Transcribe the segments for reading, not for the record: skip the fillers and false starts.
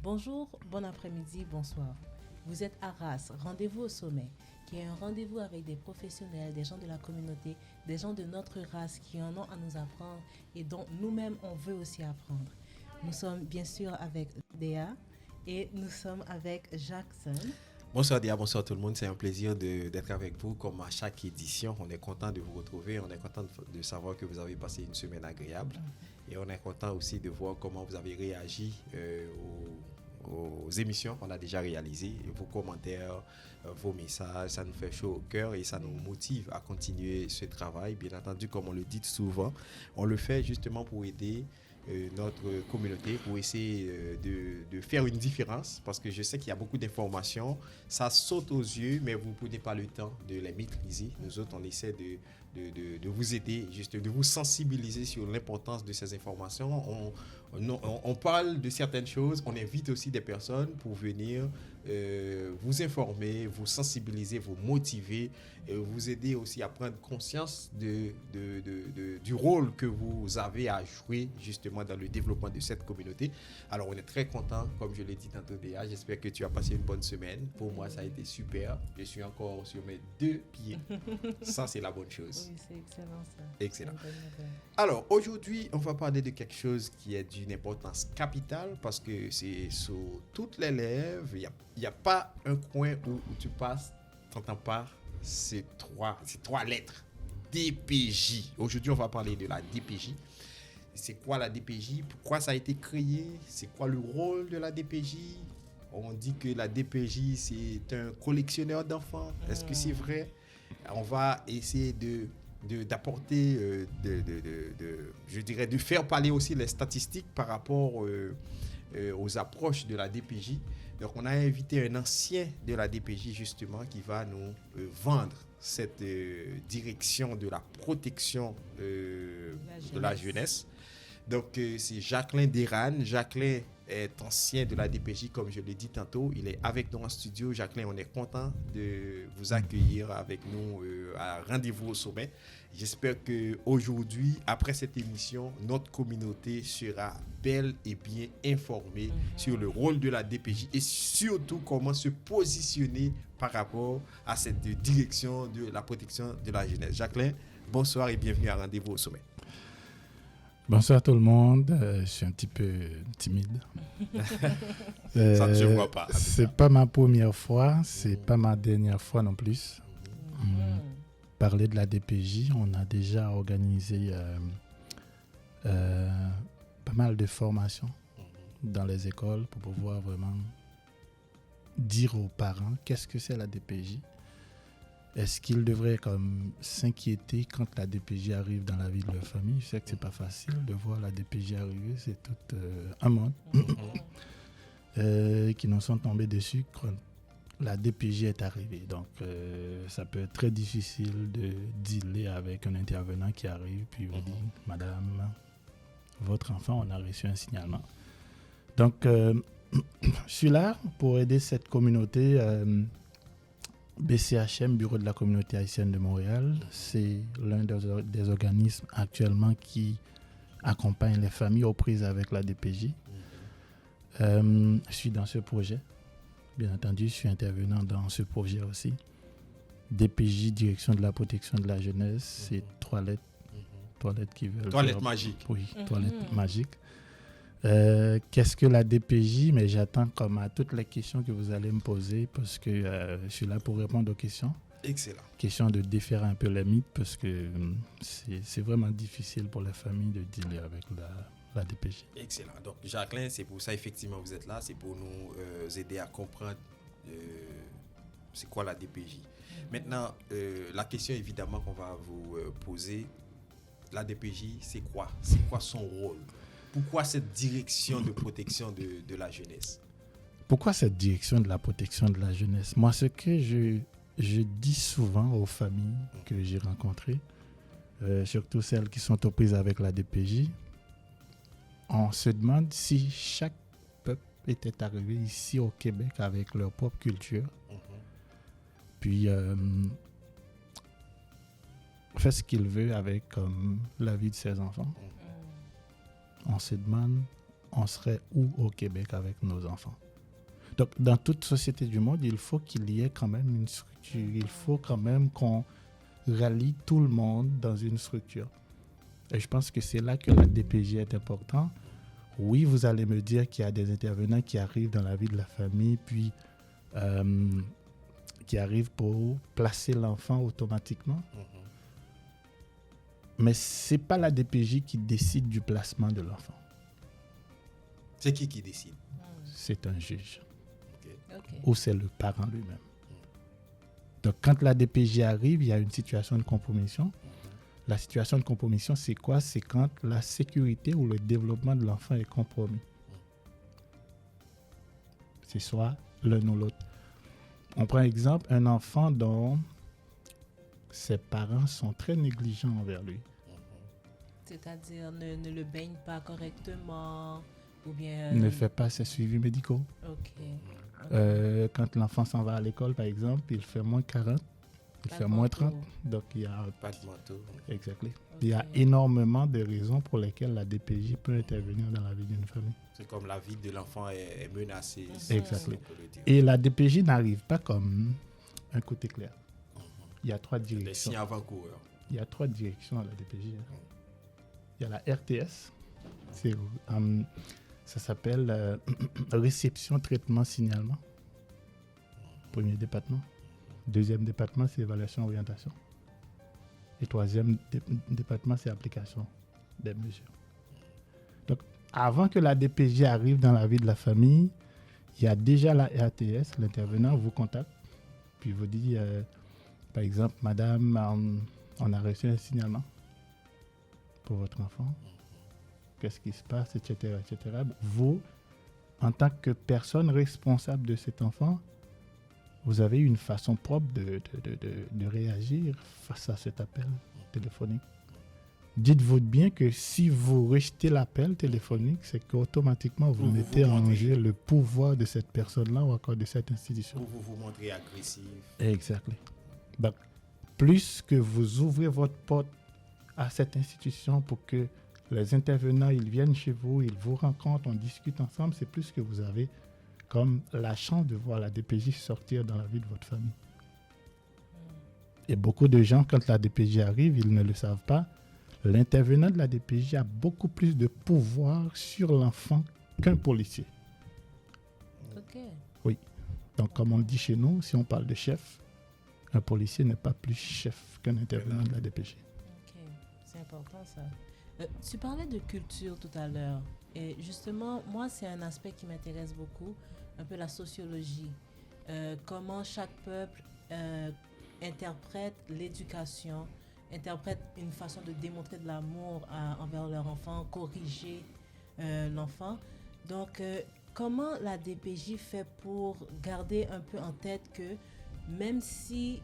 Bonjour, bon après-midi, bonsoir. Vous êtes à RAS, Rendez-vous au sommet, qui est un rendez-vous avec des professionnels, des gens de la communauté, des gens de notre race qui en ont à nous apprendre et dont nous-mêmes on veut aussi apprendre. Nous sommes bien sûr avec Déa et nous sommes avec Jackson. Bonsoir Dia, bonsoir tout le monde. C'est un plaisir d'être avec vous comme à chaque édition. On est content de vous retrouver. On est content de savoir que vous avez passé une semaine agréable. Et on est content aussi de voir comment vous avez réagi aux émissions qu'on a déjà réalisées. Vos commentaires, vos messages, ça nous fait chaud au cœur et ça nous motive à continuer ce travail. Bien entendu, comme on le dit souvent, on le fait justement pour aider notre communauté, pour essayer de faire une différence, parce que je sais qu'il y a beaucoup d'informations, ça saute aux yeux, mais vous ne prenez pas le temps de les maîtriser. Nous autres, on essaie de vous aider, juste de vous sensibiliser sur l'importance de ces informations. On parle de certaines choses, on invite aussi des personnes pour venir vous informer, vous sensibiliser, vous motiver, vous aider aussi à prendre conscience du rôle que vous avez à jouer justement dans le développement de cette communauté. Alors on est très content, comme je l'ai dit tantôt déjà, j'espère que tu as passé une bonne semaine. Pour moi ça a été super, je suis encore sur mes 2 pieds. Ça c'est la bonne chose. Oui, c'est excellent ça. Excellent. Alors aujourd'hui on va parler de quelque chose qui est d'une importance capitale, parce que c'est sur toutes les lèvres, il n'y a pas un coin où tu passes, tu n'entends pas ces trois lettres. DPJ. Aujourd'hui, on va parler de la DPJ. C'est quoi la DPJ? Pourquoi ça a été créé? C'est quoi le rôle de la DPJ? On dit que la DPJ, c'est un collectionneur d'enfants. Est-ce que c'est vrai? On va essayer d'apporter, je dirais, de faire parler aussi les statistiques par rapport aux approches de la DPJ. Donc, on a invité un ancien de la DPJ, justement, qui va nous vendre cette direction de la protection de la jeunesse. Donc, c'est Jacqueline Deran. Jacqueline est ancien de la DPJ, comme je l'ai dit tantôt. Il est avec nous en studio. Jacqueline, on est content de vous accueillir avec nous à Rendez-vous au sommet. J'espère qu'aujourd'hui, après cette émission, notre communauté sera belle et bien informée sur le rôle de la DPJ et surtout comment se positionner par rapport à cette direction de la protection de la jeunesse. Jacqueline, bonsoir et bienvenue à Rendez-vous au sommet. Bonsoir tout le monde, je suis un petit peu timide. Ça ne se voit pas. C'est pas ma première fois, c'est pas ma dernière fois non plus. Parler de la DPJ, on a déjà organisé pas mal de formations dans les écoles pour pouvoir vraiment dire aux parents qu'est-ce que c'est la DPJ. Est-ce qu'ils devraient comme s'inquiéter quand la DPJ arrive dans la vie de leur famille? Je sais que c'est pas facile de voir la DPJ arriver, c'est tout un monde qui nous sont tombés dessus quand la DPJ est arrivée. Donc ça peut être très difficile de dealer avec un intervenant qui arrive puis vous dit « Madame, votre enfant, on a reçu un signalement ». Donc je suis là pour aider cette communauté. BCHM, Bureau de la communauté haïtienne de Montréal, c'est l'un des organismes actuellement qui accompagne les familles aux prises avec la DPJ. Je suis dans ce projet. Bien entendu, je suis intervenant dans ce projet aussi. DPJ, Direction de la protection de la jeunesse, c'est 3 lettres. 3 lettres qui veulent... Toilette magique. Oui, 3 lettres magiques. Qu'est-ce que la DPJ? Mais j'attends comme à toutes les questions que vous allez me poser parce que je suis là pour répondre aux questions. Excellent. Question de défaire un peu les mythes parce que c'est vraiment difficile pour les familles de dealer avec la DPJ. Excellent. Donc Jacqueline, c'est pour ça effectivement vous êtes là, c'est pour nous aider à comprendre c'est quoi la DPJ. Maintenant, la question évidemment qu'on va vous poser, la DPJ, c'est quoi? C'est quoi son rôle? Pourquoi cette direction de protection de la jeunesse? Pourquoi cette direction de la protection de la jeunesse? Moi, ce que je dis souvent aux familles que j'ai rencontrées, surtout celles qui sont aux prises avec la DPJ, on se demande si chaque peuple était arrivé ici au Québec avec leur propre culture, puis fait ce qu'il veut avec la vie de ses enfants. On se demande, on serait où au Québec avec nos enfants? Donc, dans toute société du monde, il faut qu'il y ait quand même une structure. Il faut quand même qu'on rallie tout le monde dans une structure. Et je pense que c'est là que la DPJ est important. Oui, vous allez me dire qu'il y a des intervenants qui arrivent dans la vie de la famille, puis qui arrivent pour placer l'enfant automatiquement. Mais ce n'est pas la DPJ qui décide du placement de l'enfant. C'est qui décide? C'est un juge. Okay. Ou c'est le parent lui-même. Donc, quand la DPJ arrive, il y a une situation de compromission. La situation de compromission, c'est quoi? C'est quand la sécurité ou le développement de l'enfant est compromis. C'est soit l'un ou l'autre. On prend exemple, un enfant dont ses parents sont très négligents envers lui. C'est-à-dire ne le baigne pas correctement ou bien... Ne fait pas ses suivis médicaux. OK. Quand l'enfant s'en va à l'école, par exemple, il fait moins 40, il fait moins 30. Donc, il y a... Pas de manteau. Exactement. Okay. Il y a énormément de raisons pour lesquelles la DPJ peut intervenir dans la vie d'une famille. C'est comme la vie de l'enfant est menacée. Exactement. Et la DPJ n'arrive pas comme un coup d'éclair. Il y a 3 directions. Les signes avant-coureurs. Il y a 3 directions à la DPJ. Il y a la RTS. Ça s'appelle réception, traitement, signalement. Premier département. Deuxième département, c'est évaluation, orientation. Et troisième département, c'est application des mesures. Donc, avant que la DPJ arrive dans la vie de la famille, il y a déjà la RTS, l'intervenant vous contacte, puis vous dit, par exemple, madame, on a reçu un signalement pour votre enfant. Qu'est-ce qui se passe, etc., etc. Vous, en tant que personne responsable de cet enfant, vous avez une façon propre de réagir face à cet appel téléphonique. Dites-vous bien que si vous rejetez l'appel téléphonique, c'est qu'automatiquement vous mettez en jeu le pouvoir de cette personne-là ou encore de cette institution. Ou vous vous montrez agressif. Exactement. Donc, plus que vous ouvrez votre porte à cette institution pour que les intervenants, ils viennent chez vous, ils vous rencontrent, on discute ensemble, c'est plus que vous avez comme la chance de voir la DPJ sortir dans la vie de votre famille. Et beaucoup de gens, quand la DPJ arrive, ils ne le savent pas. L'intervenant de la DPJ a beaucoup plus de pouvoir sur l'enfant qu'un policier. OK. Oui. Donc, comme on dit chez nous, si on parle de chef, un policier n'est pas plus chef qu'un intervenant de la DPJ. OK. C'est important, ça. Tu parlais de culture tout à l'heure. Et justement, moi, c'est un aspect qui m'intéresse beaucoup, un peu la sociologie. Comment chaque peuple interprète l'éducation, interprète une façon de démontrer de l'amour envers leur enfant, corriger l'enfant. Donc, comment la DPJ fait pour garder un peu en tête que même si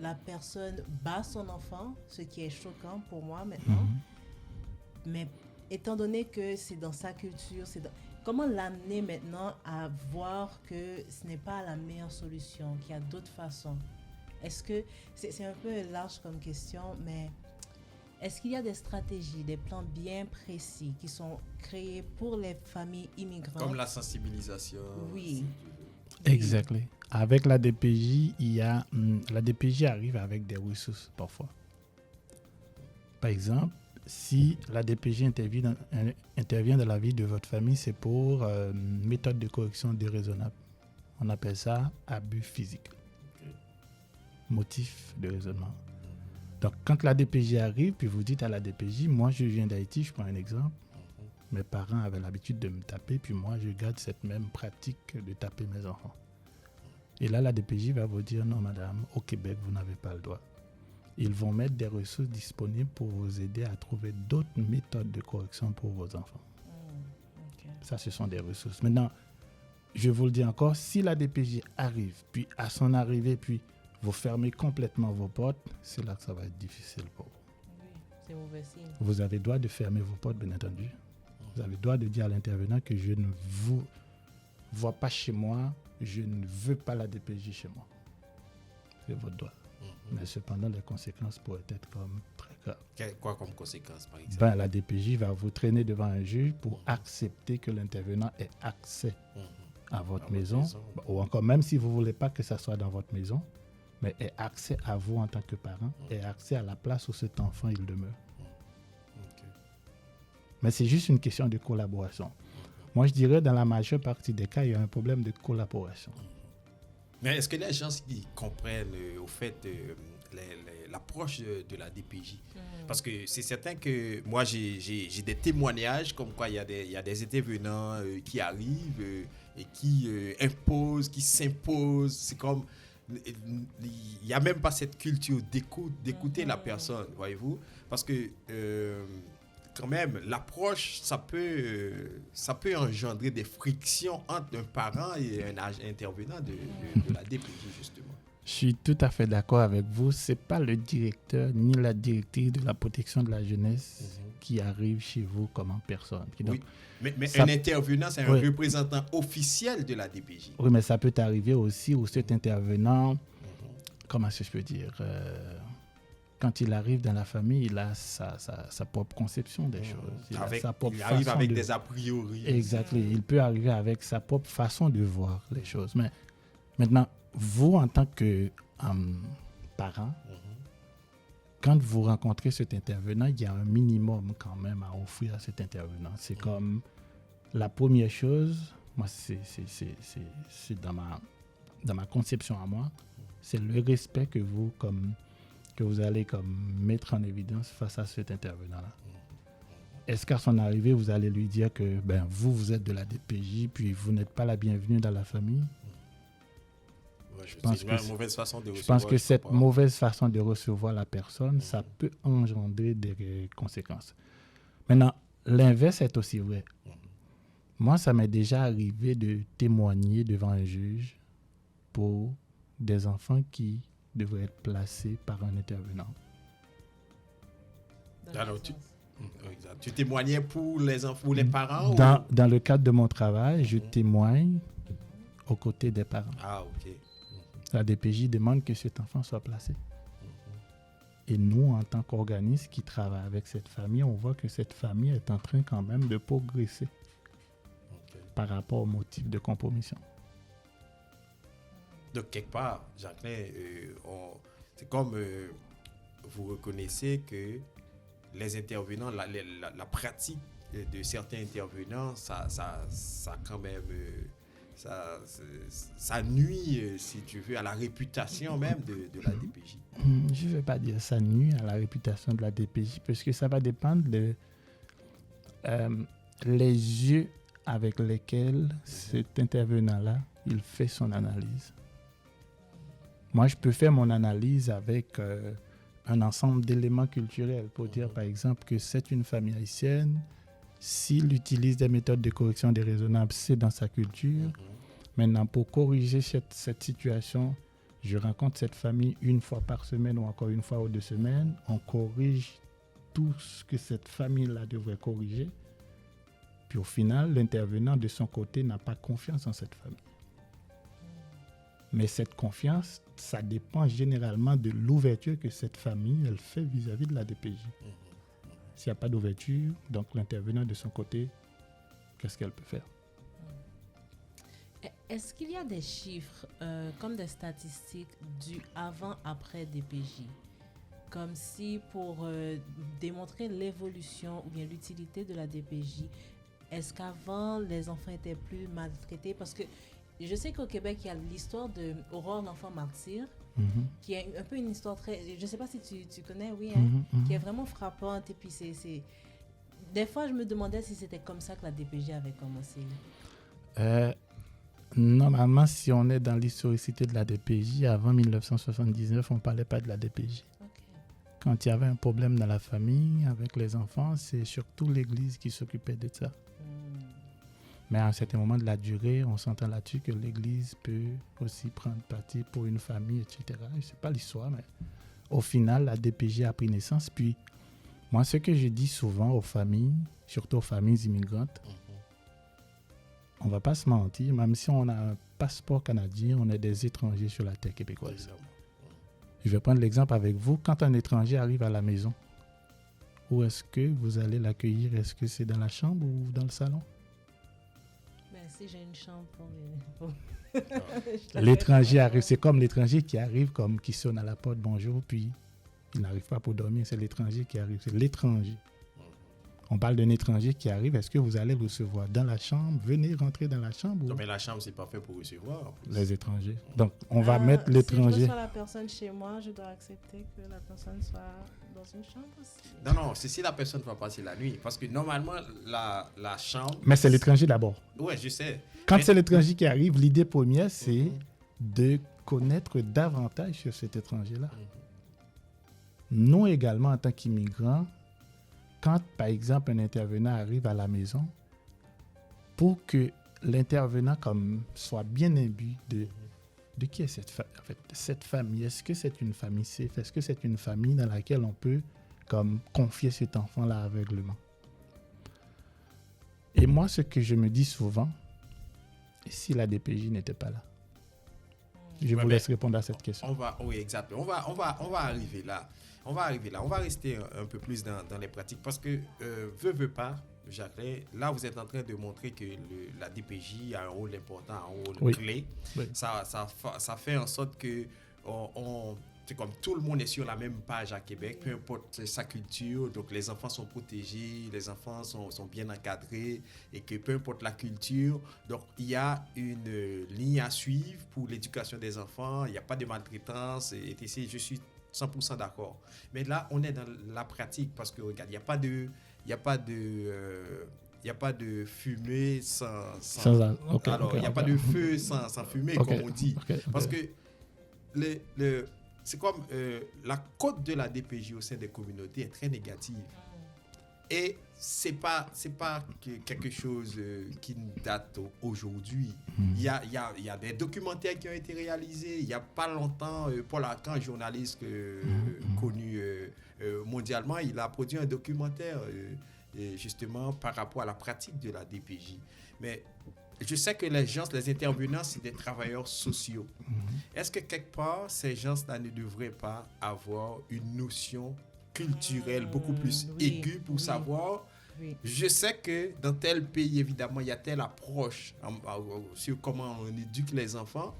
la personne bat son enfant, ce qui est choquant pour moi maintenant, mais étant donné que c'est dans sa culture, comment l'amener maintenant à voir que ce n'est pas la meilleure solution, qu'il y a d'autres façons? Est-ce que, c'est un peu large comme question, mais est-ce qu'il y a des stratégies, des plans bien précis qui sont créés pour les familles immigrantes? Comme la sensibilisation. Oui. Exactement. Avec la DPJ, la DPJ arrive avec des ressources parfois. Par exemple, si la DPJ intervient dans la vie de votre famille, c'est pour une méthode de correction déraisonnable. On appelle ça abus physique. Motif de raisonnement. Donc, quand la DPJ arrive, puis vous dites à la DPJ, moi je viens d'Haïti, je prends un exemple, mes parents avaient l'habitude de me taper, puis moi je garde cette même pratique de taper mes enfants. Et là, la DPJ va vous dire, non madame, au Québec, vous n'avez pas le droit. Ils vont mettre des ressources disponibles pour vous aider à trouver d'autres méthodes de correction pour vos enfants. Okay. Ça, ce sont des ressources. Maintenant, je vous le dis encore, si la DPJ arrive, puis à son arrivée, puis vous fermez complètement vos portes, c'est là que ça va être difficile pour vous. Oui, c'est mauvais signe. Vous avez le droit de fermer vos portes, bien entendu. Vous avez le droit de dire à l'intervenant que je ne vous vois pas chez moi, je ne veux pas la DPJ chez moi. C'est votre droit. Mais cependant, les conséquences pourraient être comme très graves. grave. Quoi comme conséquence, par exemple? Ben, la DPJ va vous traîner devant un juge pour accepter que l'intervenant ait accès à votre maison, ou encore même si vous ne voulez pas que ça soit dans votre maison, mais ait accès à vous en tant que parent, ait accès à la place où cet enfant il demeure. Mais c'est juste une question de collaboration. Moi, je dirais dans la majeure partie des cas, il y a un problème de collaboration. Mais est-ce que les gens qui comprennent au fait l'approche de la DPJ? Parce que c'est certain que moi, j'ai des témoignages comme quoi il y a des intervenants qui arrivent et qui imposent, qui s'imposent. C'est comme... Il n'y a même pas cette culture d'écouter la personne, voyez-vous? Parce que... quand même, l'approche, ça peut engendrer des frictions entre un parent et un intervenant de la DPJ, justement. Je suis tout à fait d'accord avec vous. Ce n'est pas le directeur ni la directrice de la protection de la jeunesse qui arrive chez vous comme en personne. Donc, oui. Mais un intervenant, c'est un représentant officiel de la DPJ. Oui, mais ça peut arriver aussi où cet intervenant, comment est-ce que je peux dire, quand il arrive dans la famille, il a sa propre conception des choses. Il arrive avec des a priori. Exactement. Il peut arriver avec sa propre façon de voir les choses. Mais maintenant, vous, en tant que parent, quand vous rencontrez cet intervenant, il y a un minimum quand même à offrir à cet intervenant. C'est comme la première chose, moi, c'est dans ma conception à moi, c'est le respect que vous allez mettre en évidence face à cet intervenant-là. Est-ce qu'à son arrivée, vous allez lui dire que vous êtes de la DPJ, puis vous n'êtes pas la bienvenue dans la famille? Je pense que cette mauvaise façon de recevoir la personne, ça peut engendrer des conséquences. Maintenant, l'inverse est aussi vrai. Moi, ça m'est déjà arrivé de témoigner devant un juge pour des enfants qui devraient être placés par un intervenant. Alors, tu témoignais pour les enfants, pour les parents? Dans le cadre de mon travail, je témoigne aux côtés des parents. Ah, ok. La DPJ demande que cet enfant soit placé. Et nous, en tant qu'organisme qui travaille avec cette famille, on voit que cette famille est en train quand même de progresser par rapport au motif de compromission. Donc, quelque part, Jacqueline, c'est comme vous reconnaissez que les intervenants, la pratique de certains intervenants, ça quand même... Ça nuit, si tu veux, à la réputation même de la DPJ. Je ne vais pas dire ça nuit à la réputation de la DPJ, parce que ça va dépendre les yeux avec lesquels cet intervenant-là, il fait son analyse. Moi, je peux faire mon analyse avec un ensemble d'éléments culturels pour dire, par exemple, que c'est une famille haïtienne. S'il utilise des méthodes de correction déraisonnables, c'est dans sa culture. Maintenant, pour corriger cette situation, je rencontre cette famille une fois par semaine ou encore une fois ou 2 semaines. On corrige tout ce que cette famille-là devrait corriger. Puis au final, l'intervenant de son côté n'a pas confiance en cette famille. Mais cette confiance, ça dépend généralement de l'ouverture que cette famille elle fait vis-à-vis de la DPJ. S'il n'y a pas d'ouverture, donc l'intervenant de son côté, qu'est-ce qu'elle peut faire? Est-ce qu'il y a des chiffres, comme des statistiques du avant-après DPJ? Comme si pour démontrer l'évolution ou bien l'utilité de la DPJ, est-ce qu'avant, les enfants étaient plus maltraités? Parce que je sais qu'au Québec, il y a l'histoire de Aurore, l'enfant martyr, qui est un peu une histoire très... Je ne sais pas si tu connais, oui, hein, qui est vraiment frappante. Et puis, des fois, je me demandais si c'était comme ça que la DPJ avait commencé. Normalement, si on est dans l'historicité de la DPJ, avant 1979, on ne parlait pas de la DPJ. Okay. Quand il y avait un problème dans la famille, avec les enfants, c'est surtout l'Église qui s'occupait de ça. Mais à un certain moment de la durée, on s'entend là-dessus que l'Église peut aussi prendre parti pour une famille, etc. Ce n'est pas l'histoire, mais au final, la DPJ a pris naissance. Puis, moi, ce que je dis souvent aux familles, surtout aux familles immigrantes, on ne va pas se mentir, même si on a un passeport canadien, on est des étrangers sur la terre québécoise. Je vais prendre l'exemple avec vous. Quand un étranger arrive à la maison, Où est-ce que vous allez l'accueillir? Est-ce que c'est dans la chambre ou dans le salon? Ben, si j'ai une chambre pour... L'étranger arrive, c'est comme l'étranger qui arrive, comme qui sonne à la porte, bonjour, puis il n'arrive pas pour dormir, c'est l'étranger qui arrive, c'est l'étranger. On parle d'un étranger qui arrive, est-ce que vous allez le recevoir dans la chambre? Venez rentrer dans la chambre? Non, Ou... mais la chambre, c'est pas fait pour recevoir. En plus. Les étrangers. Donc, on va mettre l'étranger. Si je reçois la personne chez moi, je dois accepter que la personne soit dans une chambre aussi. Non, c'est si la personne va passer la nuit. Parce que normalement, la chambre... Mais c'est l'étranger d'abord. Ouais, je sais. Quand Mais... c'est l'étranger qui arrive, l'idée première, c'est de connaître davantage sur cet étranger-là. Nous également, en tant qu'immigrants, quand, par exemple, un intervenant arrive à la maison, pour que l'intervenant soit bien imbu de qui est cette famille. Est-ce que c'est une famille safe? Est-ce que c'est une famille dans laquelle on peut confier cet enfant-là aveuglement? Et moi, ce que je me dis souvent, si la DPJ n'était pas là? Je vous laisse répondre à cette question. Oui, exactement. On va arriver là. On va rester un peu plus dans les pratiques parce que, veut pas, Jacques, là, vous êtes en train de montrer que la DPJ a un rôle important, un rôle clé. Oui. Ça fait en sorte que c'est comme tout le monde est sur la même page à Québec, peu importe sa culture. Donc, les enfants sont protégés, les enfants sont bien encadrés et que peu importe la culture, donc il y a une ligne à suivre pour l'éducation des enfants. Il n'y a pas de maltraitance, etc. Je suis 100% d'accord. Mais là, on est dans la pratique parce que, regarde, il n'y a pas de fumée sans il n'y a pas de feu sans fumée, comme on dit. Parce que c'est comme la cote de la DPJ au sein des communautés est très négative. Et c'est pas quelque chose qui date aujourd'hui. Il y a des documentaires qui ont été réalisés. Il y a pas longtemps, Paul Arcand, journaliste connu mondialement, il a produit un documentaire justement par rapport à la pratique de la DPJ. Mais je sais que les intervenants, c'est des travailleurs sociaux. Est-ce que quelque part, ces gens-là ne devraient pas avoir une notion culturelle beaucoup plus aiguë pour savoir... Je sais que dans tel pays, évidemment, il y a telle approche sur comment on éduque les enfants,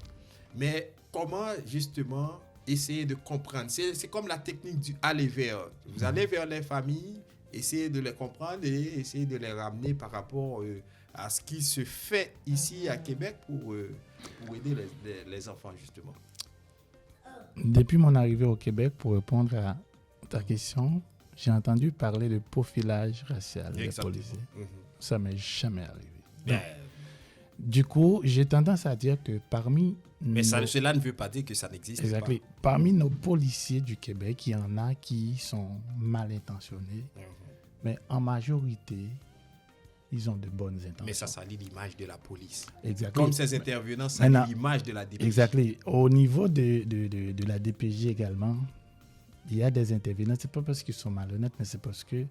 mais comment, justement, essayer de comprendre. C'est comme la technique du aller vers. Vous allez vers les familles, essayez de les comprendre et essayez de les ramener par rapport à ce qui se fait ici à Québec pour aider les enfants, justement. Depuis mon arrivée au Québec, pour répondre à ta question, j'ai entendu parler de profilage racial des policiers. Ça ne m'est jamais arrivé. Donc, du coup, j'ai tendance à dire que parmi... Mais cela ne veut pas dire que ça n'existe pas. Parmi nos policiers du Québec, il y en a qui sont mal intentionnés, mais en majorité, ils ont de bonnes intentions. Mais ça salit l'image de la police. Exactement. Comme ces intervenants salissent l'image de la DPJ. Exactement. Au niveau de la DPJ également, il y a des intervenants, ce n'est pas parce qu'ils sont malhonnêtes, mais c'est parce que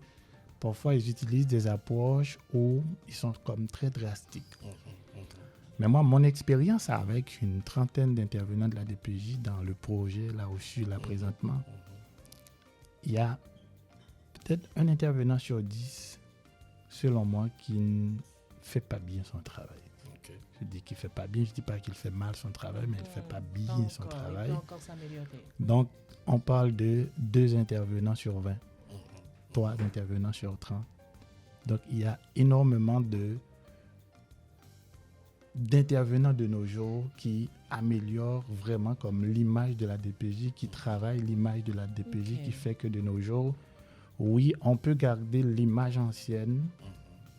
parfois ils utilisent des approches où ils sont comme très drastiques. Mais moi, mon expérience avec une trentaine d'intervenants de la DPJ dans le projet, là où je suis là présentement, il y a peut-être un intervenant sur 10, selon moi, qui ne fait pas bien son travail. Je dis qu'il ne fait pas bien, je ne dis pas qu'il fait mal son travail, mais il ne fait pas bien son travail. Il peut encore s'améliorer. Donc, on parle de 2 intervenants sur 20, 3 intervenants sur 30. Donc, il y a énormément d'intervenants de nos jours qui améliorent vraiment comme l'image de la DPJ, qui travaillent l'image de la DPJ, qui fait que de nos jours, oui, on peut garder l'image ancienne,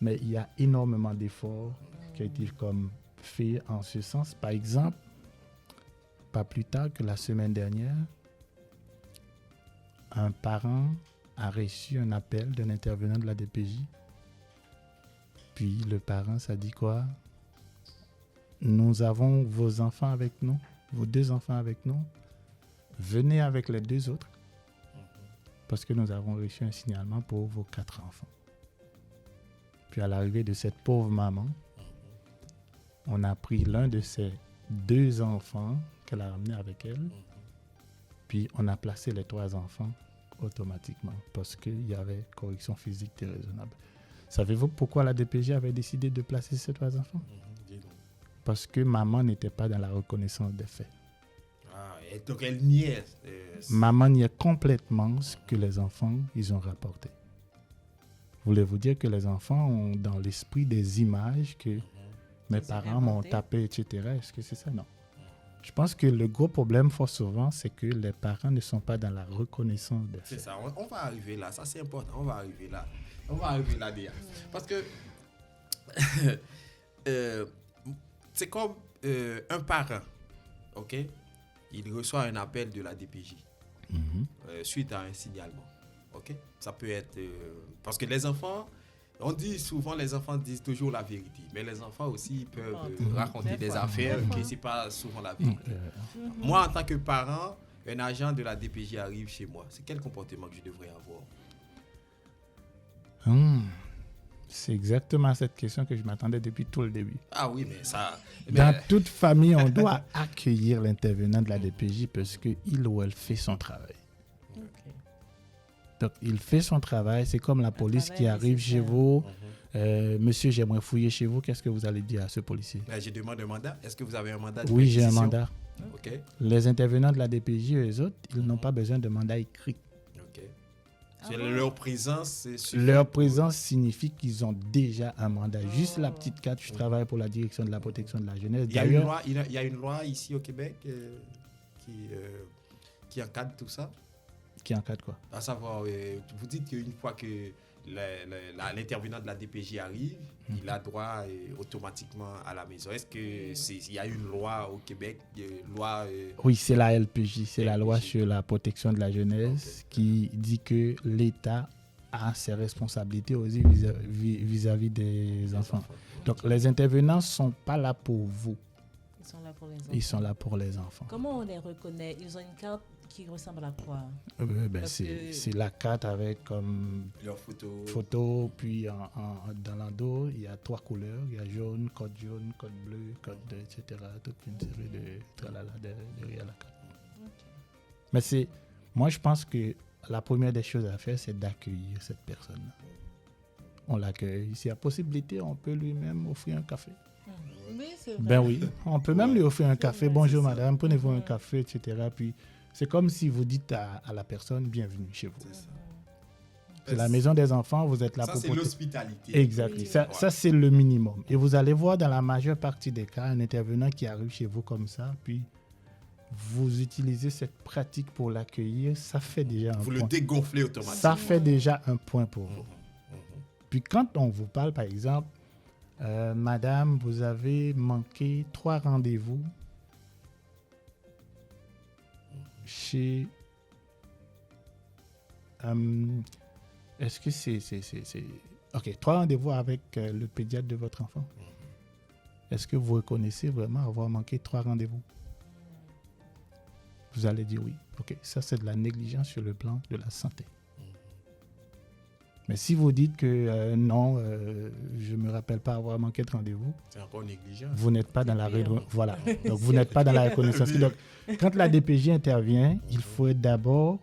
mais il y a énormément d'efforts qui ont été comme fait en ce sens. Par exemple, pas plus tard que la semaine dernière, un parent a reçu un appel d'un intervenant de la DPJ. Puis le parent, ça dit quoi? Nous avons vos enfants avec nous, vos 2 enfants avec nous. Venez avec les 2 autres. Parce que nous avons reçu un signalement pour vos 4 enfants. Puis à l'arrivée de cette pauvre maman, on a pris l'un de ces 2 enfants qu'elle a ramené avec elle. Puis on a placé les 3 enfants automatiquement parce qu'il y avait correction physique déraisonnable. Savez-vous pourquoi la DPJ avait décidé de placer ces 3 enfants? Parce que maman n'était pas dans la reconnaissance des faits. Et donc elle niait. Maman niait complètement ce que les enfants ils ont rapporté. Voulez-vous dire que les enfants ont dans l'esprit des images que mes parents m'ont tapé, etc. Est-ce que c'est ça? Non. Je pense que le gros problème, fort souvent, c'est que les parents ne sont pas dans la reconnaissance des faits. C'est ça, on va arriver là. Ça, c'est important. On va arriver là. On va arriver là déjà. Parce que c'est comme un parent, ok? Il reçoit un appel de la DPJ suite à un signalement, ok? Ça peut être... parce que les enfants, on dit souvent, les enfants disent toujours la vérité, mais les enfants aussi peuvent raconter des affaires qui ne sont pas souvent la vérité. Moi, en tant que parent, un agent de la DPJ arrive chez moi. C'est quel comportement que je devrais avoir? C'est exactement à cette question que je m'attendais depuis tout le début. Ah oui, mais ça... Dans toute famille, on doit accueillir l'intervenant de la DPJ parce qu'il ou elle fait son travail. Ok. Donc, il fait son travail. C'est comme la police qui arrive chez vous. Monsieur, j'aimerais fouiller chez vous. Qu'est-ce que vous allez dire à ce policier? Je demande un mandat. Est-ce que vous avez un mandat de Oui, j'ai un perquisition? mandat. Ok. Les intervenants de la DPJ, eux autres, ils n'ont pas besoin de mandat écrit. Ok. Leur présence, c'est suffisant. Leur présence signifie qu'ils ont déjà un mandat. Juste la petite carte, je travaille pour la direction de la protection de la jeunesse. Il y a une loi ici au Québec qui encadre tout ça. Qui encadre quoi? À savoir, vous dites qu'une fois que l'intervenant de la DPJ arrive, il a droit automatiquement à la maison. Est-ce qu'il y a une loi au Québec, Oui, c'est la LPJ, c'est la loi sur la protection de la jeunesse qui dit que l'État a ses responsabilités aussi vis-à-vis des enfants. Donc, les intervenants ne sont pas là pour vous. Ils sont là pour les enfants. Ils sont là pour les enfants. Comment on les reconnaît? Ils ont une carte qui ressemble à quoi? C'est la carte avec comme leur photo, puis dans l'endos, il y a 3 couleurs. Il y a jaune, code bleu, code etc. Toute une série de tralala derrière la carte. Okay. Mais moi, je pense que la première des choses à faire, c'est d'accueillir cette personne. On l'accueille. S'il y a possibilité, on peut lui-même offrir un café. Oui, c'est vrai. Oui, on peut même lui offrir un café. Bonjour madame, prenez-vous un café, etc. Puis c'est comme si vous dites à la personne, bienvenue chez vous. C'est la maison des enfants, vous êtes là ça, pour... Ça, c'est l'hospitalité. Exactement. Ça, c'est le minimum. Et vous allez voir dans la majeure partie des cas, un intervenant qui arrive chez vous comme ça, puis vous utilisez cette pratique pour l'accueillir, ça fait déjà un point. Vous le dégonflez automatiquement. Ça fait déjà un point pour vous. Puis quand on vous parle, par exemple, madame, vous avez manqué 3 rendez-vous chez... est-ce que c'est... OK, 3 rendez-vous avec le pédiatre de votre enfant. Est-ce que vous reconnaissez vraiment avoir manqué 3 rendez-vous? Vous allez dire oui. OK, ça c'est de la négligence sur le plan de la santé. Mais si vous dites que non, je ne me rappelle pas avoir manqué de rendez-vous, c'est encore négligent. Vous n'êtes pas dans la voilà. Donc vous n'êtes pas dans la reconnaissance. Donc quand la DPJ intervient, il faut être d'abord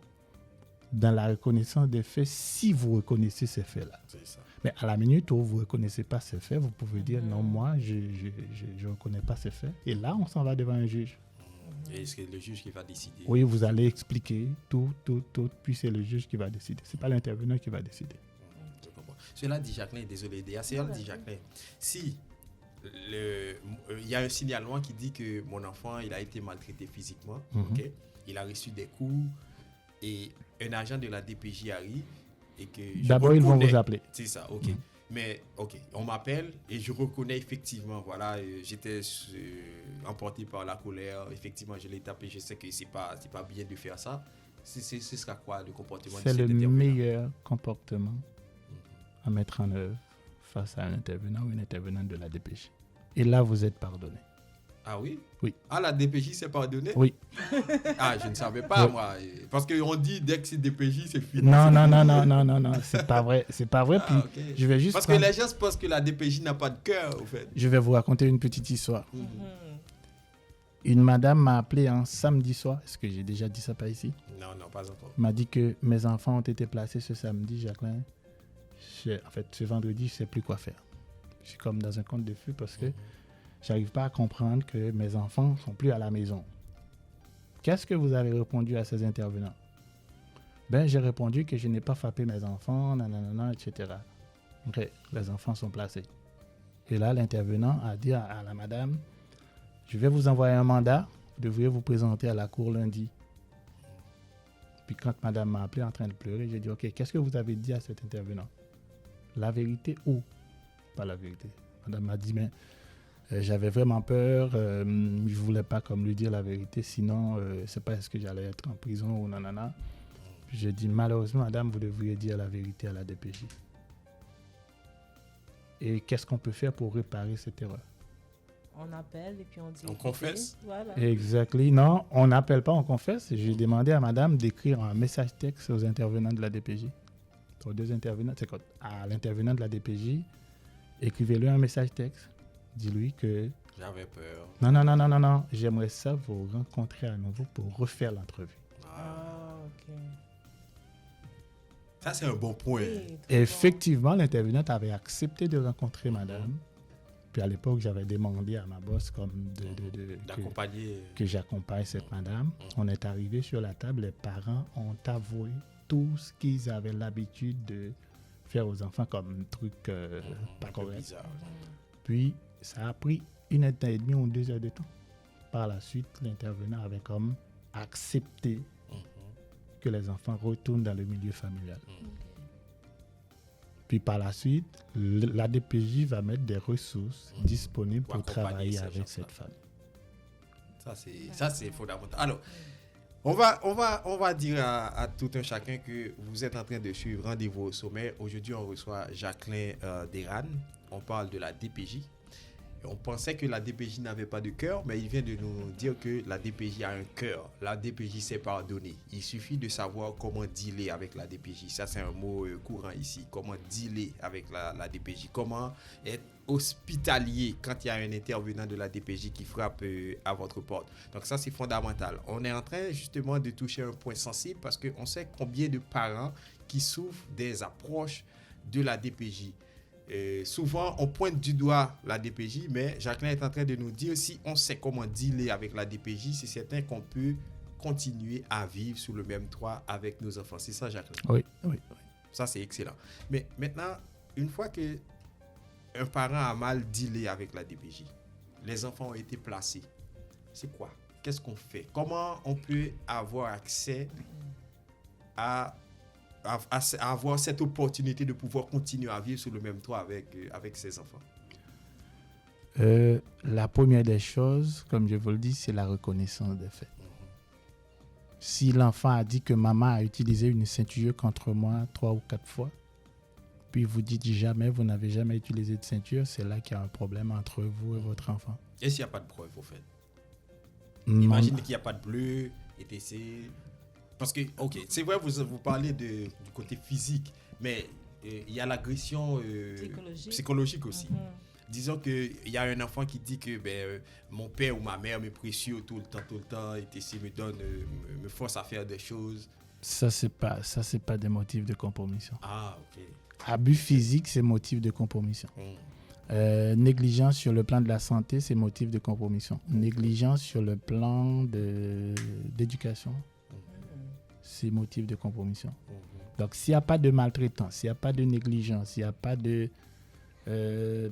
dans la reconnaissance des faits si vous reconnaissez ces faits-là. C'est ça. Mais à la minute où vous ne reconnaissez pas ces faits, vous pouvez dire non, moi, je ne reconnais pas ces faits. Et là, on s'en va devant un juge. Et c'est le juge qui va décider. Oui, vous allez expliquer tout, puis c'est le juge qui va décider. Ce n'est pas l'intervenant qui va décider. Cela dit Jacqueline, désolé, cela dit Jacqueline, si il y a un signalement qui dit que mon enfant il a été maltraité physiquement, okay? Il a reçu des coups et un agent de la DPJ arrive et que d'abord ils vont vous appeler. C'est ça, ok. Mais ok, on m'appelle et je reconnais effectivement, voilà, j'étais emporté par la colère, effectivement je l'ai tapé, je sais que c'est pas bien de faire ça. Ce sera quoi le comportement? C'est le meilleur comportement à mettre en œuvre face à un intervenant ou une intervenante de la DPJ. Et là, vous êtes pardonné. Ah oui? Oui. Ah, la DPJ s'est pardonnée? Oui. Ah, je ne savais pas, moi. Parce qu'on dit dès que c'est DPJ, c'est fini. Non, c'est pas vrai. C'est pas vrai. Puis okay. Je vais juste parce que les gens pensent que la DPJ n'a pas de cœur, au fait. Je vais vous raconter une petite histoire. Une madame m'a appelé un samedi soir. Est-ce que j'ai déjà dit ça par ici? Non, pas encore. M'a dit que mes enfants ont été placés ce samedi, Jacqueline. En fait, ce vendredi, je ne sais plus quoi faire. Je suis comme dans un conte de feu parce que j'arrive pas à comprendre que mes enfants ne sont plus à la maison. Qu'est-ce que vous avez répondu à ces intervenants? Ben, j'ai répondu que je n'ai pas frappé mes enfants, nanana, etc. Ok, les enfants sont placés. Et là, l'intervenant a dit à la madame, je vais vous envoyer un mandat, vous devriez vous présenter à la cour lundi. Puis quand madame m'a appelé en train de pleurer, j'ai dit, ok, qu'est-ce que vous avez dit à cet intervenant? La vérité ou pas la vérité? Madame m'a dit, mais j'avais vraiment peur, je ne voulais pas comme lui dire la vérité, sinon, c'est pas est-ce que j'allais être en prison ou nanana. Puis j'ai dit, malheureusement, madame, vous devriez dire la vérité à la DPJ. Et qu'est-ce qu'on peut faire pour réparer cette erreur? On appelle et puis on dit... On confesse. Voilà. Exactement. Non, on n'appelle pas, on confesse. J'ai demandé à madame d'écrire un message texte aux intervenants de la DPJ. Aux deux intervenants, c'est quoi? À l'intervenant de la DPJ, écrivez-lui un message texte. Dis-lui que... J'avais peur. Non. J'aimerais ça vous rencontrer à nouveau pour refaire l'entrevue. Ah, ok. Ça, c'est un bon point. Oui, Effectivement, l'intervenante avait accepté de rencontrer madame. Puis à l'époque, j'avais demandé à ma boss comme d'accompagner. Que j'accompagne cette madame. On est arrivé sur la table, les parents ont avoué tout ce qu'ils avaient l'habitude de faire aux enfants comme truc pas correct. Puis ça a pris 1 heure et demie ou 2 heures de temps. Par la suite, l'intervenant avait comme accepté que les enfants retournent dans le milieu familial. Puis par la suite, la DPJ va mettre des ressources disponibles pour travailler avec cette famille. Ça, c'est fondamental. Alors, on va dire à tout un chacun que vous êtes en train de suivre Rendez-vous au sommet. Aujourd'hui, on reçoit Jacqueline Deran. On parle de la DPJ. On pensait que la DPJ n'avait pas de cœur, mais il vient de nous dire que la DPJ a un cœur. La DPJ sait pardonner. Il suffit de savoir comment dealer avec la DPJ. Ça, c'est un mot courant ici. Comment dealer avec la DPJ. Comment être hospitalier quand il y a un intervenant de la DPJ qui frappe à votre porte. Donc ça, c'est fondamental. On est en train justement de toucher un point sensible parce qu'on sait combien de parents qui souffrent des approches de la DPJ. Souvent, on pointe du doigt la DPJ, mais Jacqueline est en train de nous dire si on sait comment dealer avec la DPJ, c'est certain qu'on peut continuer à vivre sous le même toit avec nos enfants. C'est ça, Jacqueline? Oui. Ça, c'est excellent. Mais maintenant, une fois que un parent a mal dealé avec la DPJ, les enfants ont été placés, c'est quoi? Qu'est-ce qu'on fait? Comment on peut avoir accès à avoir cette opportunité de pouvoir continuer à vivre sous le même toit avec ses enfants? La première des choses, comme je vous le dis, c'est la reconnaissance des faits. Si l'enfant a dit que maman a utilisé une ceinture contre moi 3 ou 4 fois, puis vous dites jamais, vous n'avez jamais utilisé de ceinture, c'est là qu'il y a un problème entre vous et votre enfant. Et s'il n'y a pas de preuve, au fait? Imagine qu'il n'y a pas de bleu, etc. Parce que, ok, c'est vrai, vous parlez du côté physique, mais il y a l'agression psychologique aussi. Disons qu'il y a un enfant qui dit que mon père ou ma mère me précieuse tout le temps, etc. me force à faire des choses. Ça, c'est pas des motifs de compromission. Ah, ok. Abus physique, c'est motif de compromission. Négligence sur le plan de la santé, c'est motif de compromission. Négligence sur le plan d'éducation, c'est motif de compromission. Donc, s'il n'y a pas de maltraitance, s'il n'y a pas de négligence, s'il n'y a pas de... peu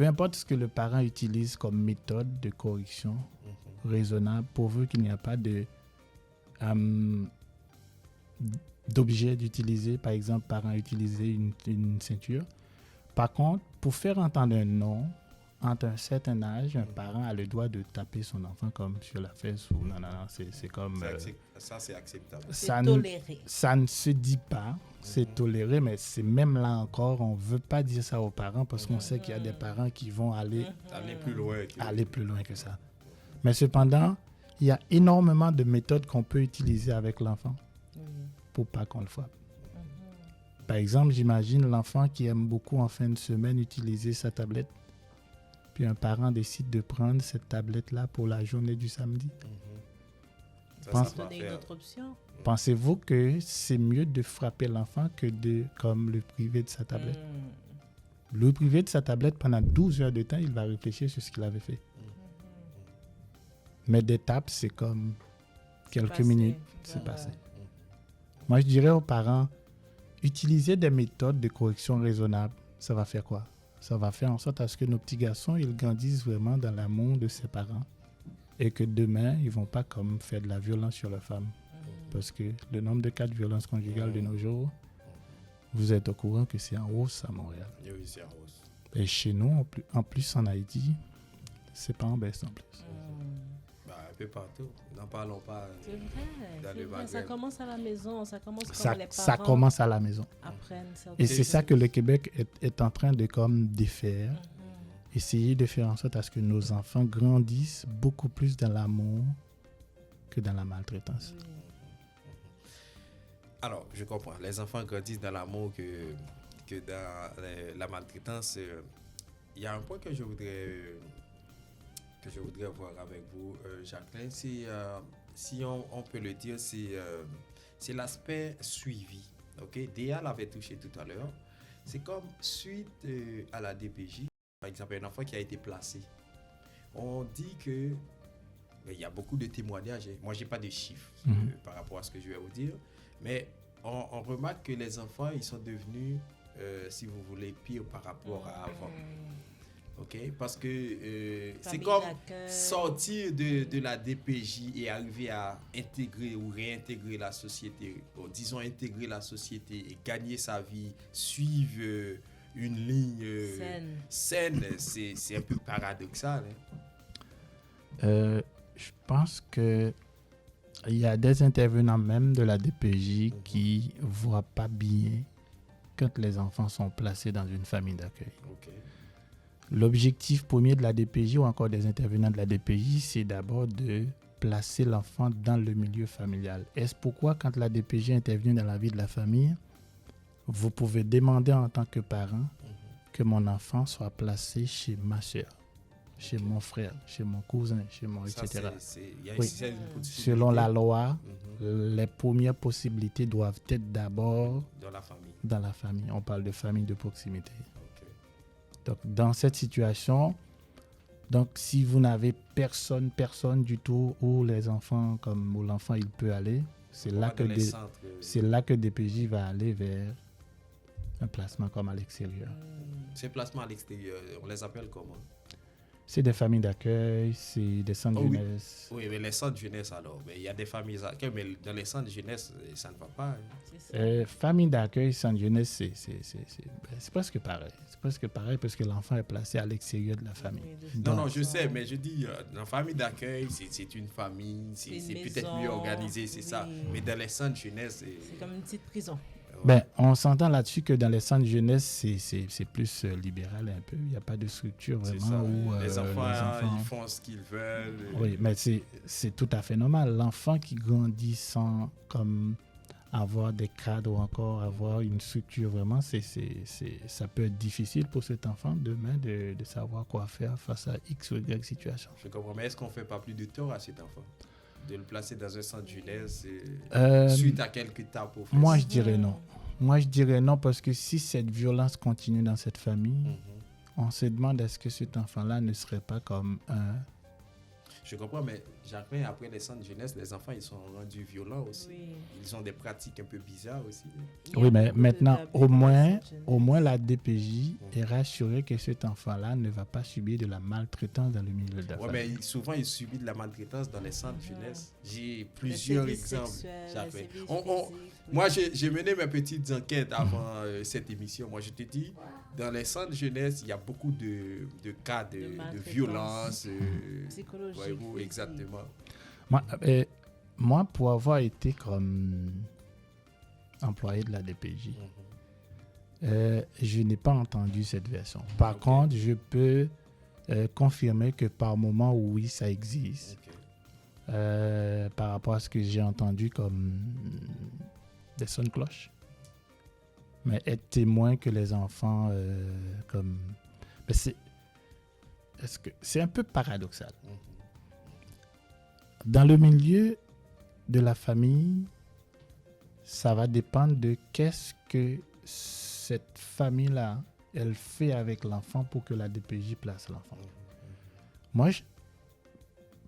importe ce que le parent utilise comme méthode de correction raisonnable, pourvu qu'il n'y a pas d'objet d'utiliser, par exemple, parent a utilisé une ceinture. Par contre, pour faire entendre un non, entre un certain âge, un parent a le droit de taper son enfant comme sur la fesse ou non, c'est comme... ça, c'est acceptable. C'est toléré. Ça ne se dit pas, c'est toléré, mais c'est même là encore, on ne veut pas dire ça aux parents parce qu'on sait qu'il y a des parents qui vont aller plus loin que ça. Mais cependant, il y a énormément de méthodes qu'on peut utiliser avec l'enfant pour pas qu'on le frappe. Par exemple, j'imagine l'enfant qui aime beaucoup en fin de semaine utiliser sa tablette. puis un parent décide de prendre cette tablette-là pour la journée du samedi. Ça Donner une autre option. Pensez-vous que c'est mieux de frapper l'enfant que de comme le priver de sa tablette? Le priver de sa tablette pendant 12 heures de temps, il va réfléchir sur ce qu'il avait fait. Mais des tapes, c'est comme quelques minutes, c'est passé. Moi, je dirais aux parents, utilisez des méthodes de correction raisonnables. Ça va faire quoi? Ça va faire en sorte à ce que nos petits garçons, ils grandissent vraiment dans l'amour de ses parents et que demain, ils ne vont pas comme faire de la violence sur leurs femmes. Parce que le nombre de cas de violence conjugale de nos jours, vous êtes au courant que c'est en hausse à Montréal. Oui, c'est en hausse. Et chez nous, en plus en Haïti, c'est pas en baisse en plus. Un peu partout. N'en parlons pas. C'est vrai. Dans le Maghreb. Ça commence à la maison. Ça commence comme les parents Ça commence à la maison. apprennent. Et c'est ça que le Québec est en train de comme défaire. Essayer de faire en sorte à ce que nos enfants grandissent beaucoup plus dans l'amour que dans la maltraitance. Alors, je comprends. Les enfants grandissent dans l'amour que dans la maltraitance. Il y a un point que je voudrais voir avec vous, Jacqueline. Si on peut le dire, c'est l'aspect suivi. Okay? Déa l'avait touché tout à l'heure. C'est comme suite à la DPJ, par exemple, un enfant qui a été placé. On dit que il y a beaucoup de témoignages. Moi, je n'ai pas de chiffres par rapport à ce que je vais vous dire. Mais on remarque que les enfants, ils sont devenus, si vous voulez, pires par rapport à avant. OK? Parce que c'est comme sortir de la DPJ et arriver à intégrer ou réintégrer la société. Bon, disons intégrer la société et gagner sa vie, suivre une ligne saine. C'est un peu paradoxal. Je pense que il y a des intervenants même de la DPJ qui ne voient pas bien quand les enfants sont placés dans une famille d'accueil. Okay. L'objectif premier de la DPJ ou encore des intervenants de la DPJ, c'est d'abord de placer l'enfant dans le milieu familial. Est-ce pourquoi quand la DPJ intervient dans la vie de la famille, vous pouvez demander en tant que parent que mon enfant soit placé chez ma soeur, chez mon frère, chez mon cousin, chez mon etc. Selon la loi, les premières possibilités doivent être d'abord dans la famille. On parle de famille de proximité. Donc, dans cette situation, si vous n'avez personne du tout où les enfants, où l'enfant il peut aller, c'est là que DPJ va aller vers un placement comme à l'extérieur. Ces placements à l'extérieur, on les appelle comment? C'est des familles d'accueil, c'est des centres de jeunesse. Oui, mais les centres de jeunesse alors, il y a des familles d'accueil, mais dans les centres de jeunesse, ça ne va pas. Famille d'accueil, centre de jeunesse, c'est presque pareil. C'est presque pareil parce que l'enfant est placé à l'extérieur de la famille. Non, je sais, mais je dis, dans famille d'accueil, c'est une famille, c'est peut-être mieux organisé, c'est ça. Mais dans les centres de jeunesse, c'est comme une petite prison. On s'entend là-dessus que dans les centres de jeunesse, c'est plus libéral un peu. Il n'y a pas de structure vraiment où les enfants ils font ce qu'ils veulent. Oui, mais c'est tout à fait normal. L'enfant qui grandit sans comme avoir des cadres ou encore avoir une structure vraiment, ça peut être difficile pour cet enfant demain de savoir quoi faire face à X ou Y situation. Je comprends, mais est-ce qu'on ne fait pas plus de tort à cet enfant de le placer dans un centre de jeunesse suite à quelques tapes au fils? Moi, je dirais non. Moi, je dirais non parce que si cette violence continue dans cette famille, on se demande est-ce que cet enfant-là ne serait pas comme un... Je comprends, mais Jacqueline, après les centres de jeunesse, les enfants, ils sont rendus violents aussi. Oui. Ils ont des pratiques un peu bizarres aussi. Oui, mais maintenant, au moins la DPJ est rassurée que cet enfant-là ne va pas subir de la maltraitance dans le milieu de la famille. Oui, mais souvent, il subit de la maltraitance dans les centres de jeunesse. J'ai plusieurs exemples. Moi, j'ai mené mes petites enquêtes avant cette émission. Moi, je te dis, dans les centres de jeunesse, il y a beaucoup de cas de violence psychologique. Exactement. Moi, pour avoir été comme employé de la DPJ, je n'ai pas entendu cette version. Par contre, je peux confirmer que par moment, oui, ça existe. Par rapport à ce que j'ai entendu comme des sons de cloche. Mais être témoin que les enfants comme... c'est un peu paradoxal. Dans le milieu de la famille, ça va dépendre de qu'est-ce que cette famille-là, elle fait avec l'enfant pour que la DPJ place l'enfant. Moi,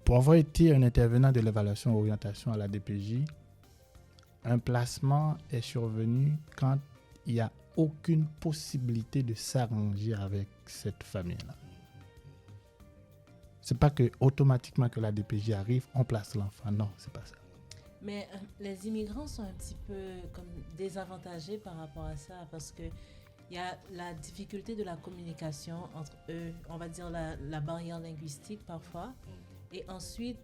pour avoir été un intervenant de l'évaluation et orientation à la DPJ, un placement est survenu quand il n'y a aucune possibilité de s'arranger avec cette famille-là. C'est pas que automatiquement que la DPJ arrive, on place l'enfant. Non, c'est pas ça. Mais les immigrants sont un petit peu comme désavantagés par rapport à ça parce que il y a la difficulté de la communication entre eux, on va dire la barrière linguistique parfois, et ensuite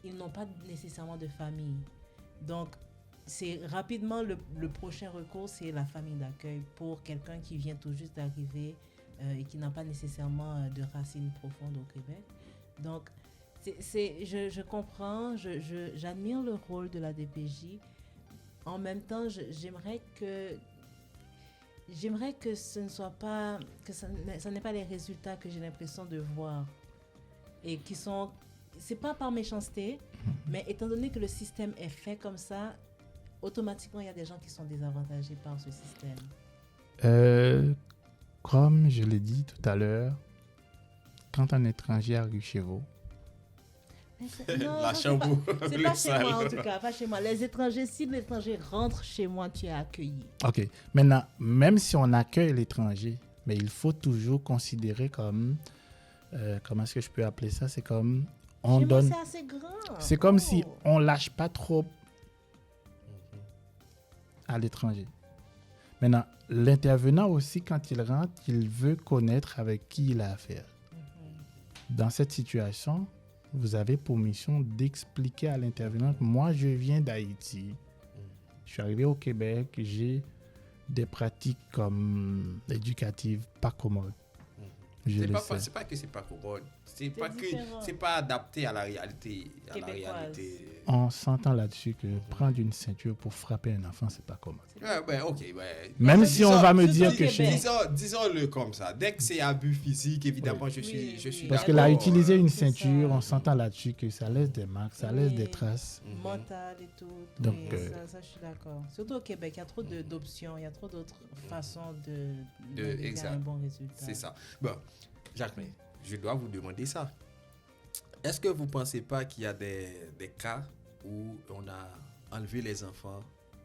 ils n'ont pas nécessairement de famille. Donc c'est rapidement le prochain recours, c'est la famille d'accueil pour quelqu'un qui vient tout juste d'arriver et qui n'a pas nécessairement de racines profondes au Québec. Donc je comprends, j'admire le rôle de la DPJ. En même temps, j'aimerais que ce ne soit pas, que ça n'est pas les résultats que j'ai l'impression de voir et qui sont, c'est pas par méchanceté, mais étant donné que le système est fait comme ça, automatiquement il y a des gens qui sont désavantagés par ce système. Comme je l'ai dit tout à l'heure, quand un étranger arrive chez vous, La chambre. C'est pas chez moi en tout cas, pas chez moi. Les étrangers, si l'étranger rentre chez moi, tu es accueilli. Ok. Maintenant, même si on accueille l'étranger, mais il faut toujours considérer comme, comment est-ce que je peux appeler ça? C'est comme on chez donne. moi, c'est assez grand. C'est comme si on lâche pas trop à l'étranger. Maintenant, l'intervenant aussi, quand il rentre, il veut connaître avec qui il a affaire. Dans cette situation, vous avez pour mission d'expliquer à l'intervenant que moi, je viens d'Haïti. Je suis arrivé au Québec, j'ai des pratiques comme éducatives pas commodes. C'est pas que c'est pas commode. C'est pas que c'est pas adapté à la réalité. On s'entend là-dessus que prendre une ceinture pour frapper un enfant, c'est pas commode. Même si on va me dire que disons-le comme ça. Dès que c'est abus physique, évidemment, je suis parce que là, utiliser une ceinture, on s'entend là-dessus que ça laisse des marques, ça laisse des traces. Mentales et tout. Donc, ça, je suis d'accord. Surtout au Québec, il y a trop d'options, il y a trop d'autres façons de un bon résultat. C'est ça. Bon, Jacques, je dois vous demander ça. Est-ce que vous ne pensez pas qu'il y a des cas où on a enlevé les enfants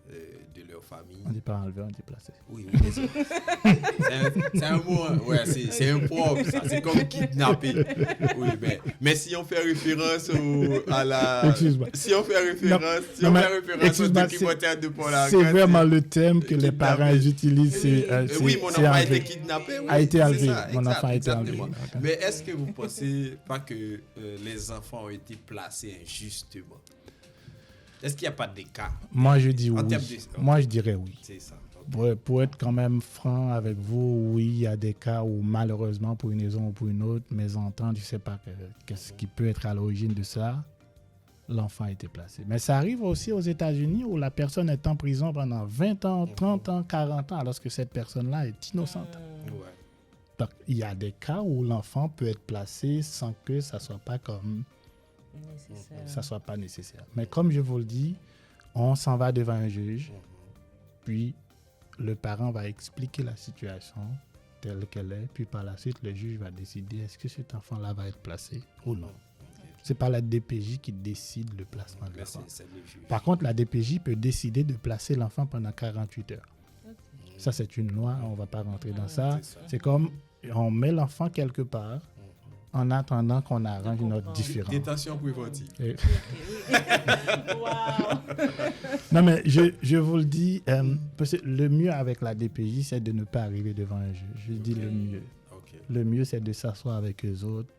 de leur famille? On ne dit pas enlever, on dit placer. Oui, désolé. C'est un mot, ouais, c'est impropre, ça. C'est comme kidnapper. Oui, mais si on fait référence à la... Excuse-moi. Si on fait référence au documentaire de Paul Arcand, c'est vraiment le thème que les parents utilisent. Oui, mon enfant a été kidnappé. Oui, a été enlevé. Ça, mon enfant a été enlevé. Mais est-ce que vous ne pensez pas que les enfants ont été placés injustement? Est-ce qu'il n'y a pas de cas? Moi, je dis oui. Moi, je dirais oui. C'est ça. Pour être quand même franc avec vous, oui, il y a des cas où malheureusement, pour une raison ou pour une autre, mes enfants, je ne sais pas qu'est-ce qui peut être à l'origine de ça, l'enfant a été placé. Mais ça arrive aussi aux États-Unis où la personne est en prison pendant 20 ans, 30 ans, 40 ans, alors que cette personne-là est innocente. Donc, il y a des cas où l'enfant peut être placé sans que ça ne soit pas comme... ça soit pas nécessaire. Mais comme je vous le dis, on s'en va devant un juge, puis le parent va expliquer la situation telle qu'elle est, puis par la suite, le juge va décider est-ce que cet enfant-là va être placé ou non. C'est pas la DPJ qui décide le placement de l'enfant. Par contre, la DPJ peut décider de placer l'enfant pendant 48 heures. Ça, c'est une loi, on ne va pas rentrer dans ça. C'est comme on met l'enfant quelque part en attendant qu'on arrange notre différend. Détention préventive. Non, mais je vous le dis, parce que le mieux avec la DPJ, c'est de ne pas arriver devant un juge. Je dis le mieux. Le mieux, c'est de s'asseoir avec eux autres.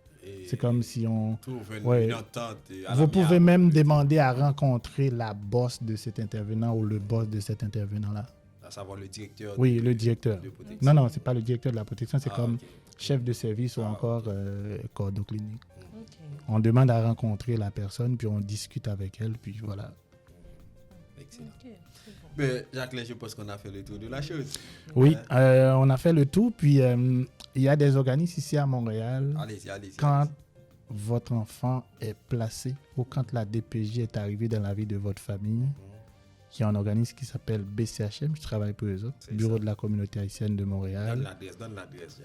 C'est comme si on... une entente vous pouvez même demander à rencontrer la boss de cet intervenant ou le boss de cet intervenant-là. À savoir le directeur. Oui, le directeur. Non, c'est pas le directeur de la protection, c'est comme chef de service ou encore cordeau clinique. On demande à rencontrer la personne, puis on discute avec elle, puis voilà. Excellent. Ok, c'est bon. Ben, Jacqueline, je pense qu'on a fait le tour de la chose. Oui, on a fait le tout. Puis, il y a des organismes ici à Montréal. Allez-y. Quand votre enfant est placé ou quand la DPJ est arrivée dans la vie de votre famille, il y a un organisme qui s'appelle BCHM, je travaille pour eux autres, Bureau de la communauté haïtienne de Montréal. Donne l'adresse.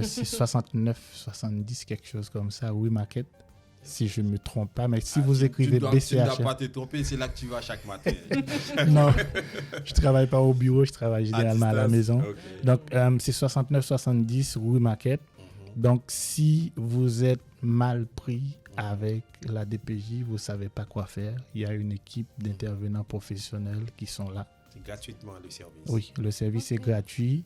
C'est 69-70, quelque chose comme ça, oui, Maquette, si je ne me trompe pas. Mais si vous écrivez BCHM... Tu ne dois pas te tromper, c'est là que tu vas chaque matin. Non, je ne travaille pas au bureau, je travaille généralement à la maison. Okay. Donc, c'est 69-70, rue Maquette. Donc, si vous êtes mal pris avec la DPJ, vous ne savez pas quoi faire, il y a une équipe d'intervenants professionnels qui sont là. C'est gratuitement le service. Oui, le service est gratuit.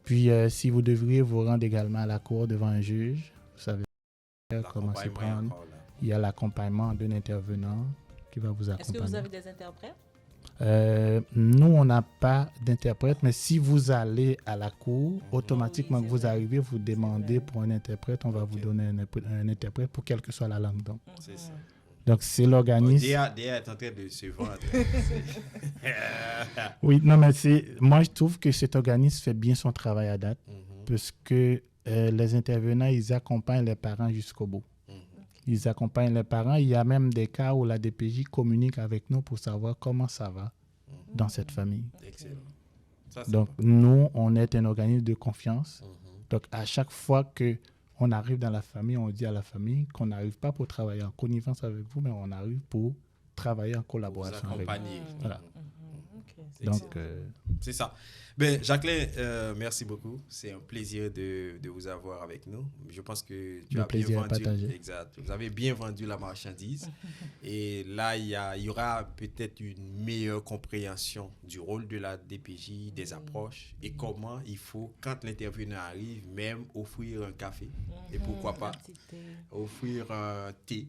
Puis, si vous devriez vous rendre également à la cour devant un juge, vous savez comment s'y prendre. Il y a l'accompagnement d'un intervenant qui va vous accompagner. Est-ce que vous avez des interprètes? Nous, on n'a pas d'interprète, mais si vous allez à la cour, automatiquement que vous arrivez, vous demandez pour un interprète, on va vous donner un interprète pour quelle que soit la langue. C'est ça. Donc, c'est l'organisme. DA est en train de se vendre. Oui, non, mais moi, je trouve que cet organisme fait bien son travail à date parce que les intervenants, ils accompagnent les parents jusqu'au bout. Ils accompagnent les parents. Il y a même des cas où la DPJ communique avec nous pour savoir comment ça va dans cette famille. Excellent. Ça, donc, nous, on est un organisme de confiance. Donc, à chaque fois qu'on arrive dans la famille, on dit à la famille qu'on n'arrive pas pour travailler en connivence avec vous, mais on arrive pour travailler en collaboration avec vous. Voilà. Donc, c'est ça. Ben, Jacqueline, merci beaucoup. C'est un plaisir de vous avoir avec nous. Je pense que tu as bien vendu. Exact. Vous avez bien vendu la marchandise. Et là, il y aura peut-être une meilleure compréhension du rôle de la DPJ, des approches et comment il faut, quand l'intervenant arrive, même offrir un café. Et pourquoi pas offrir un thé.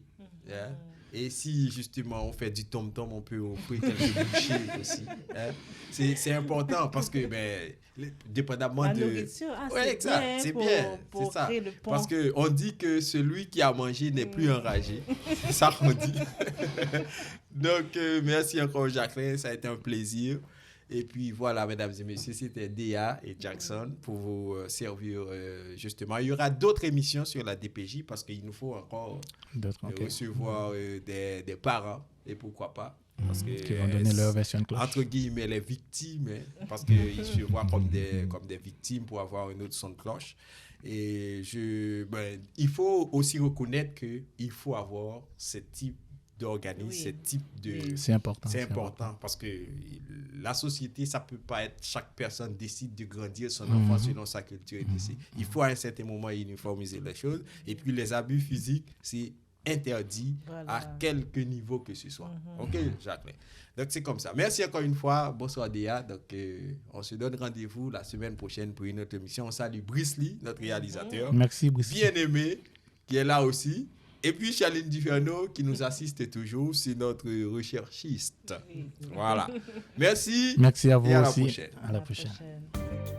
Et si justement on fait du tom-tom, on peut offrir quelques bouchées aussi. C'est important parce que, dépendamment la de... nourriture, ouais, exact, c'est bien, c'est ça. Parce qu'on dit que celui qui a mangé n'est plus enragé. C'est ça qu'on dit. Donc, merci encore, Jacqueline, ça a été un plaisir. Et puis voilà, mesdames et messieurs, c'était Déa et Jackson pour vous servir justement. Il y aura d'autres émissions sur la DPJ parce qu'il nous faut encore recevoir des parents et pourquoi pas. Parce que, qui vont donner leur version de cloche. Entre guillemets, les victimes, parce qu'ils se voient comme des victimes pour avoir une autre son de cloche. Et il faut aussi reconnaître qu'il faut avoir ce type d'organisme, ce type de... C'est important. C'est important parce que la société, ça peut pas être chaque personne décide de grandir son enfant selon sa culture. Il faut à un certain moment uniformiser les choses. Et puis les abus physiques, c'est interdit à quelque niveau que ce soit. OK, Jacqueline? Donc, c'est comme ça. Merci encore une fois. Bonsoir, Déa. Donc, on se donne rendez-vous la semaine prochaine pour une autre émission. On salue Brice Lee, notre réalisateur. Merci, Brice. Bien aimé, qui est là aussi. Et puis, Charline Duverneau, qui nous assiste toujours, c'est notre recherchiste. Voilà. Merci. Merci à vous et aussi. À la prochaine. À la prochaine.